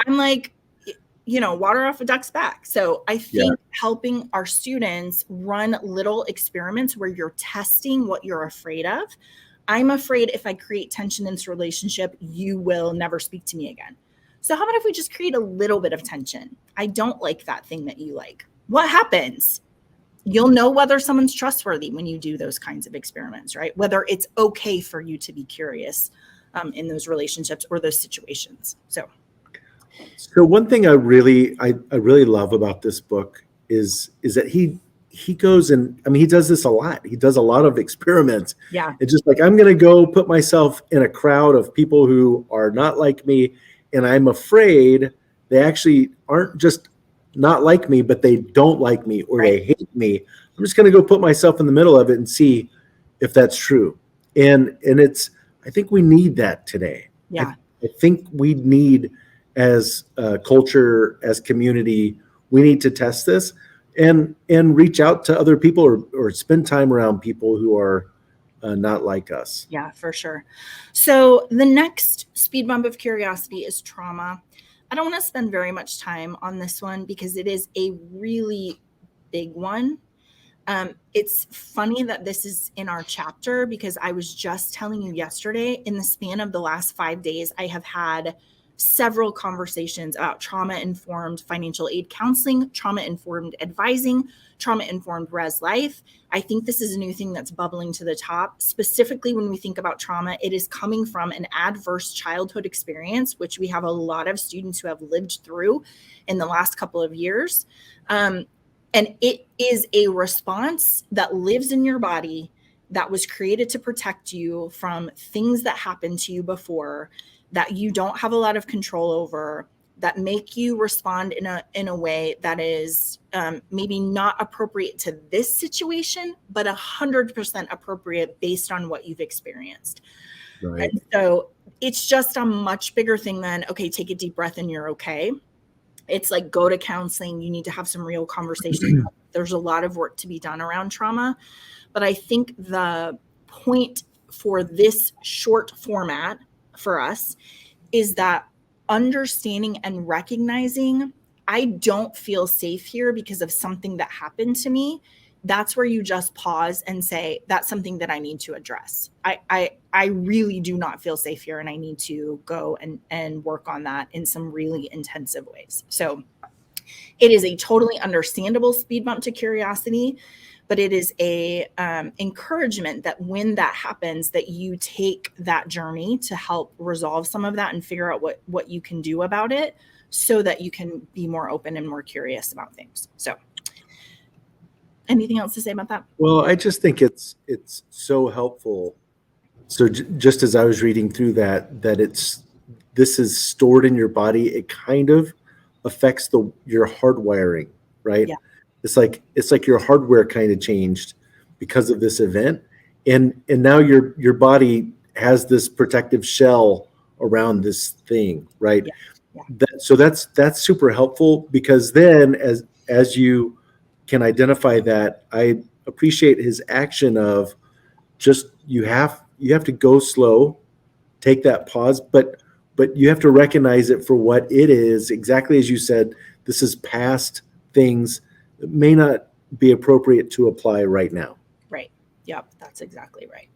I'm like, water off a duck's back. So I think helping our students run little experiments where you're testing what you're afraid of. I'm afraid if I create tension in this relationship, you will never speak to me again. So how about if we just create a little bit of tension? I don't like that thing that you like. What happens? You'll know whether someone's trustworthy when you do those kinds of experiments, right? Whether it's okay for you to be curious in those relationships or those situations. So one thing I really love about this book is that he goes and, I mean, he does this a lot. He does a lot of experiments. Yeah. It's just like, I'm going to go put myself in a crowd of people who are not like me. And I'm afraid they actually aren't just not like me, but they don't like me or they hate me. I'm just going to go put myself in the middle of it and see if that's true. And I think we need that today. Yeah. I think we need, as a culture, as community, we need to test this and reach out to other people or spend time around people who are not like us. Yeah, for sure. So the next speed bump of curiosity is trauma. I don't want to spend very much time on this one because it is a really big one. It's funny that this is in our chapter because I was just telling you yesterday, in the span of the last 5 days, I have had several conversations about trauma-informed financial aid counseling, trauma-informed advising, trauma-informed res life. I think this is a new thing that's bubbling to the top. Specifically, when we think about trauma, it is coming from an adverse childhood experience, which we have a lot of students who have lived through in the last couple of years. And it is a response that lives in your body that was created to protect you from things that happened to you before that you don't have a lot of control over, that make you respond in a way that is maybe not appropriate to this situation, but 100% appropriate based on what you've experienced. Right. And so it's just a much bigger thing than, okay, take a deep breath and you're okay. It's like, go to counseling. You need to have some real conversations. There's a lot of work to be done around trauma. But I think the point for this short format for us is that understanding and recognizing I don't feel safe here because of something that happened to me. That's where you just pause and say, that's something that I need to address. I really do not feel safe here and I need to go and work on that in some really intensive ways. So it is a totally understandable speed bump to curiosity, but it is a encouragement that when that happens, that you take that journey to help resolve some of that and figure out what you can do about it so that you can be more open and more curious about things. So anything else to say about that? Well, I just think it's so helpful. So just as I was reading through that this is stored in your body, it kind of affects your hardwiring, right? Yeah. It's like your hardware kind of changed. because of this event, and now your body has this protective shell around this thing, right? Yeah. Yeah. So that's super helpful, because then as you can identify that, I appreciate his action of just you have to go slow, take that pause, but you have to recognize it for what it is, exactly as you said. This is past things that may not be appropriate to apply right now. Right. Yep. That's exactly right.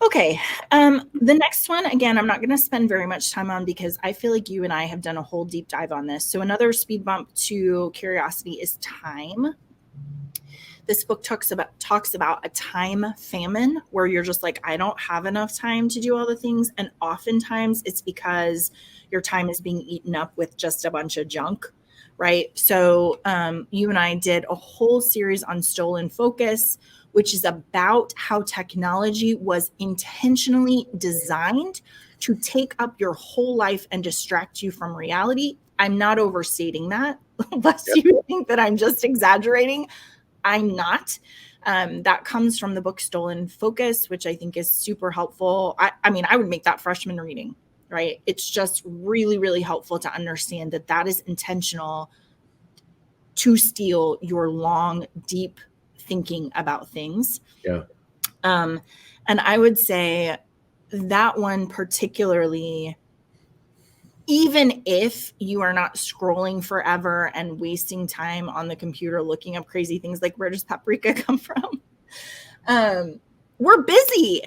Okay. The next one, again, I'm not going to spend very much time on because I feel like you and I have done a whole deep dive on this. So another speed bump to curiosity is time. This book talks about a time famine where you're just like, I don't have enough time to do all the things. And oftentimes it's because your time is being eaten up with just a bunch of junk, right? So you and I did a whole series on stolen focus, which is about how technology was intentionally designed to take up your whole life and distract you from reality. I'm not overstating that, lest Yep. you think that I'm just exaggerating. I'm not. That comes from the book Stolen Focus, which I think is super helpful. I mean, I would make that freshman reading, right? It's just really, really helpful to understand that that is intentional to steal your long, deep thinking about things. Yeah. And I would say that one particularly, even if you are not scrolling forever and wasting time on the computer looking up crazy things like where does paprika come from, we're busy.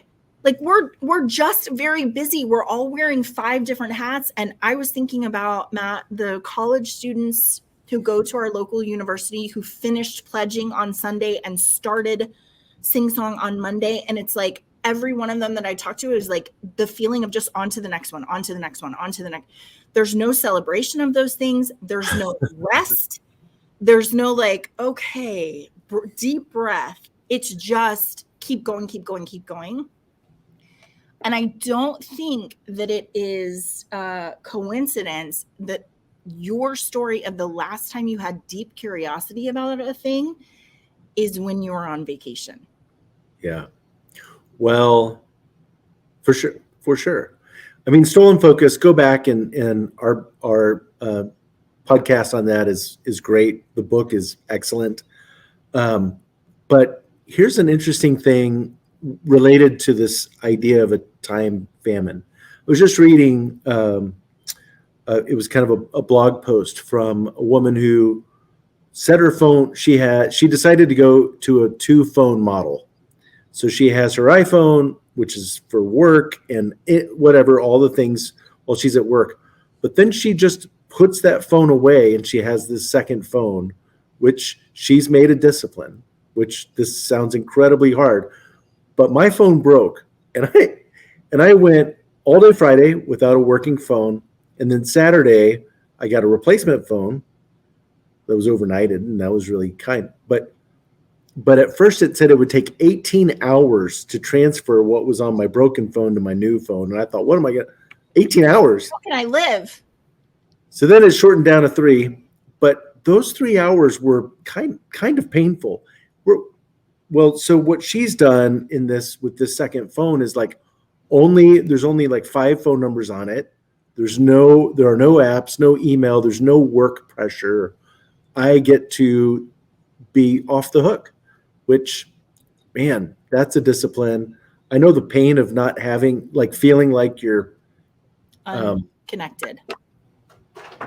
Like we're just very busy. We're all wearing 5 different hats. And I was thinking about, Matt, the college students who go to our local university who finished pledging on Sunday and started Sing Song on Monday. And it's like every one of them that I talked to is like the feeling of just on to the next one, on to the next one, on to the next. There's no celebration of those things. There's no rest. There's no like, okay, deep breath. It's just keep going, keep going, keep going. And I don't think that it is a coincidence that your story of the last time you had deep curiosity about a thing is when you were on vacation. Yeah. Well, for sure. For sure. I mean, Stolen Focus, go back, and our podcast on that is great. The book is excellent. But here's an interesting thing related to this idea of a time famine. I was just reading, it was kind of a blog post from a woman who said her phone, she decided to go to a 2-phone model. So she has her iPhone, which is for work and whatever, all the things while she's at work. But then she just puts that phone away and she has this second phone, which she's made a discipline, which this sounds incredibly hard. But my phone broke, and I went all day Friday without a working phone. And then Saturday, I got a replacement phone that was overnighted, and that was really kind. But at first it said it would take 18 hours to transfer what was on my broken phone to my new phone. And I thought, what am I going to, 18 hours? How can I live? So then it shortened down to 3. But those 3 hours were kind of painful. Well, so what she's done in this with this second phone is like there's only like 5 phone numbers on it. There are no apps, no email, there's no work pressure. I get to be off the hook, which, man, that's a discipline. I know the pain of not having, like, feeling like you're connected.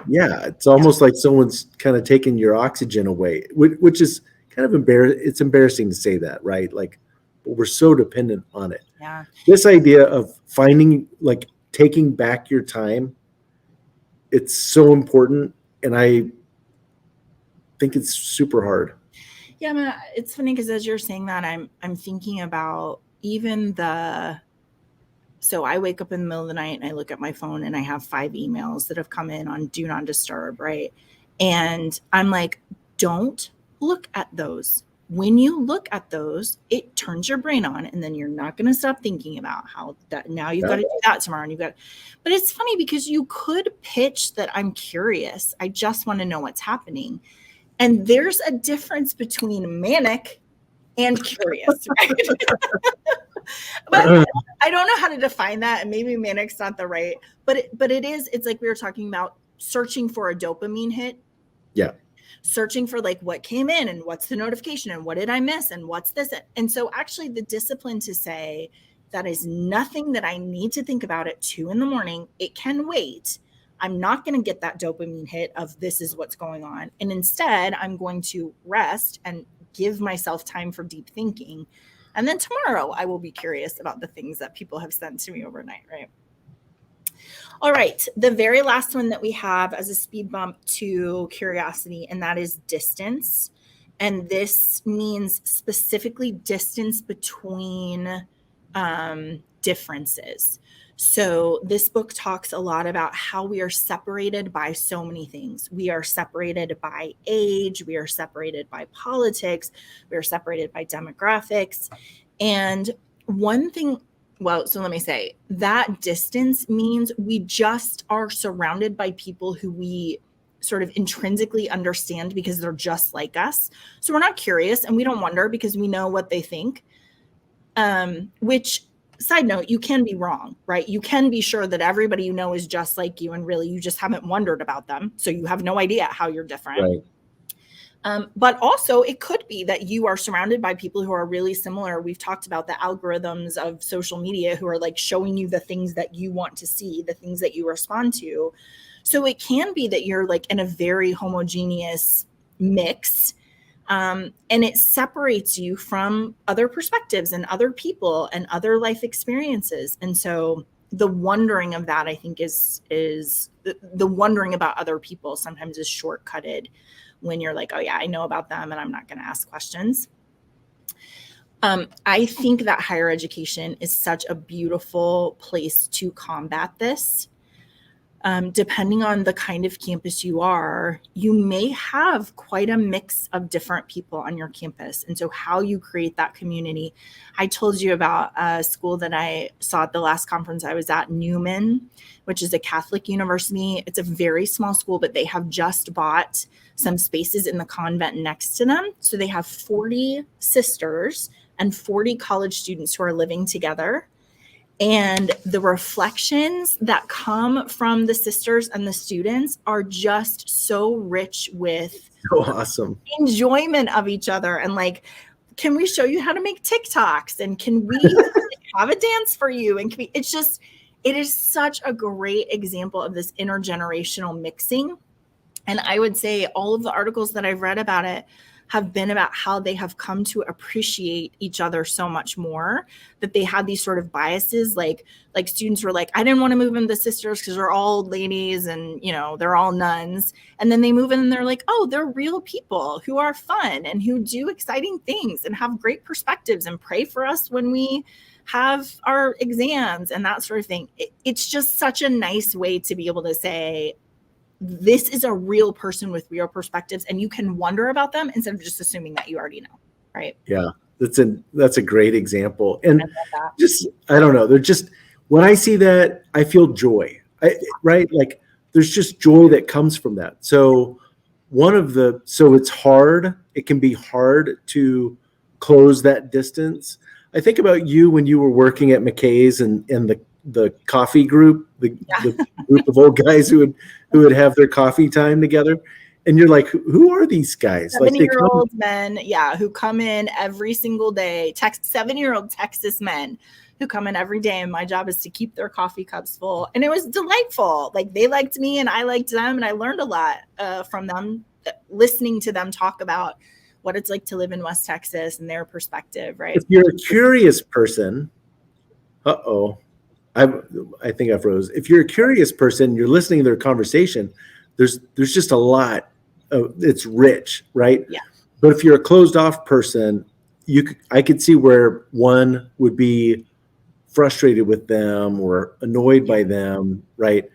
Yeah, it's almost like someone's kind of taking your oxygen away, which is kind of embarrassing. It's embarrassing to say that, right? Like, but we're so dependent on it. Yeah. This idea of finding, like, taking back your time, it's so important, and I think it's super hard. Yeah, man, it's funny because as you're saying that, I'm thinking about even so I wake up in the middle of the night and I look at my phone and I have 5 emails that have come in on do not disturb, right? And I'm like, don't look at those. When you look at those, it turns your brain on, and then you're not going to stop thinking about how that now you've got to do that tomorrow. And but it's funny because you could pitch that I'm curious. I just want to know what's happening. And there's a difference between manic and curious, right? But I don't know how to define that, and maybe manic's not the right, but it is, it's like we were talking about searching for a dopamine hit, Yeah. searching for like what came in and what's the notification and what did I miss and what's this. And so actually the discipline to say that is nothing that I need to think about at 2 a.m. It can wait. I'm not going to get that dopamine hit of this is what's going on. And instead, I'm going to rest and give myself time for deep thinking. And then tomorrow I will be curious about the things that people have sent to me overnight, right? All right, the very last one that we have as a speed bump to curiosity, and that is distance. And this means specifically distance between differences. So this book talks a lot about how we are separated by so many things. We are separated by age, we are separated by politics, we are separated by demographics. And one thing, well, so let me say that distance means we just are surrounded by people who we sort of intrinsically understand because they're just like us. So we're not curious and we don't wonder because we know what they think. Which, side note, you can be wrong, right? You can be sure that everybody you know is just like you and really you just haven't wondered about them. So you have no idea how you're different. Right. But also it could be that you are surrounded by people who are really similar. We've talked about the algorithms of social media who are like showing you the things that you want to see, the things that you respond to. So it can be that you're like in a very homogeneous mix. And it separates you from other perspectives and other people and other life experiences. And so the wondering of that, I think, is the wondering about other people sometimes is shortcutted when you're like, oh yeah, I know about them and I'm not going to ask questions. I think that higher education is such a beautiful place to combat this. Depending on the kind of campus you are, you may have quite a mix of different people on your campus. And so how you create that community. I told you about a school that I saw at the last conference I was at, Newman, which is a Catholic university. It's a very small school, but they have just bought some spaces in the convent next to them. So they have 40 sisters and 40 college students who are living together. And the reflections that come from the sisters and the students are just so rich with So awesome. enjoyment of each other. And like, can we show you how to make TikToks? And can we have a dance for you? And it's just, it is such a great example of this intergenerational mixing. And I would say all of the articles that I've read about it have been about how they have come to appreciate each other so much more, that they had these sort of biases. Like students were like, I didn't want to move in the sisters because they're all old ladies and, you know, they're all nuns. And then they move in and they're like, oh, they're real people who are fun and who do exciting things and have great perspectives and pray for us when we have our exams and that sort of thing. It's just such a nice way to be able to say, this is a real person with real perspectives and you can wonder about them instead of just assuming that you already know. Right. Yeah. That's a great example. And just, I don't know. They're just, when I see that, I feel joy, right? Like there's just joy that comes from that. So so it's hard. It can be hard to close that distance. I think about you when you were working at McKay's and the coffee group, the group of old guys who would have their coffee time together. And you're like, who are these guys? 7-year-old men, who come in every single day. 7-year-old Texas men who come in every day, and my job is to keep their coffee cups full. And it was delightful. Like they liked me and I liked them, and I learned a lot from them, listening to them talk about what it's like to live in West Texas and their perspective, right? If you're a curious person, I think I froze. If you're a curious person, you're listening to their conversation, there's just a lot. It's rich, right? Yeah. But if you're a closed off person, I could see where one would be frustrated with them or annoyed by them, right?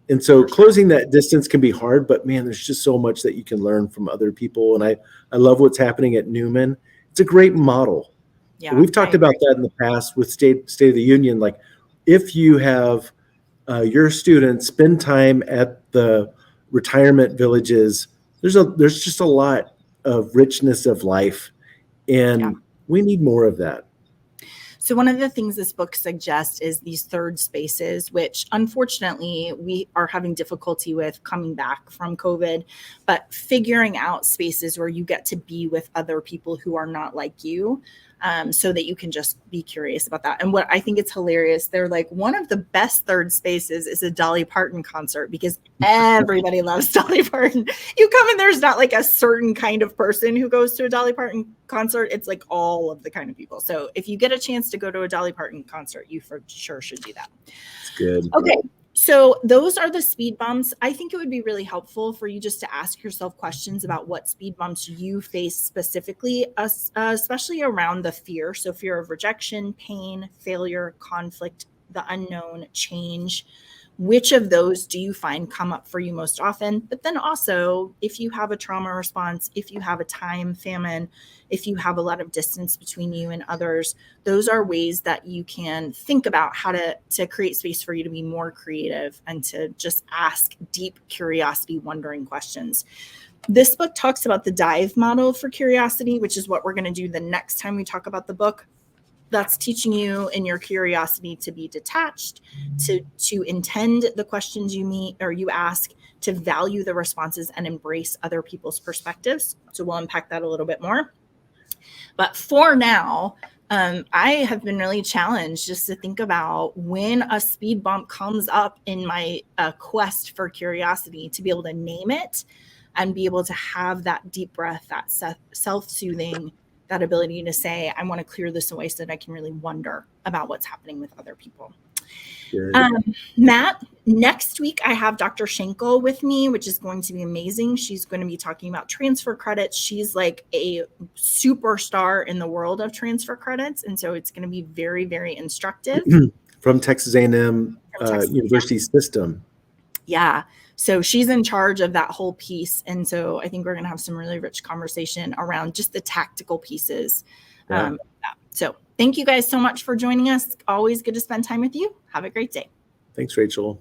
And so closing that distance can be hard, but man, there's just so much that you can learn from other people. And I love what's happening at Newman. It's a great model. Yeah, we've talked about that in the past with State of the Union. Like if you have your students spend time at the retirement villages, there's just a lot of richness of life. And We need more of that. So one of the things this book suggests is these third spaces, which unfortunately we are having difficulty with coming back from COVID, but figuring out spaces where you get to be with other people who are not like you, so that you can just be curious about that. And what I think it's hilarious, they're like, one of the best third spaces is a Dolly Parton concert because everybody loves Dolly Parton. You come and there's not like a certain kind of person who goes to a Dolly Parton concert. It's like all of the kind of people. So if you get a chance to go to a Dolly Parton concert, you for sure should do that. It's good. Okay. So those are the speed bumps. I think it would be really helpful for you just to ask yourself questions about what speed bumps you face specifically, especially around the fear. So fear of rejection, pain, failure, conflict, the unknown, change. Which of those do you find come up for you most often? But then also, if you have a trauma response, if you have a time famine, if you have a lot of distance between you and others, those are ways that you can think about how to create space for you to be more creative and to just ask deep curiosity, wondering questions. This book talks about the dive model for curiosity, which is what we're going to do the next time we talk about the book. That's teaching you in your curiosity to be detached, to intend the questions you meet or you ask, to value the responses and embrace other people's perspectives. So we'll unpack that a little bit more. But for now, I have been really challenged just to think about when a speed bump comes up in my quest for curiosity, to be able to name it and be able to have that deep breath, that self-soothing, that ability to say, I want to clear this away so that I can really wonder about what's happening with other people. Matt, next week I have Dr. Schenkel with me, which is going to be amazing. She's going to be talking about transfer credits. She's like a superstar in the world of transfer credits. And so it's going to be very, very instructive. From Texas A&M University system. Yeah. So she's in charge of that whole piece. And so I think we're going to have some really rich conversation around just the tactical pieces. Yeah. So thank you guys so much for joining us. Always good to spend time with you. Have a great day. Thanks, Rachel.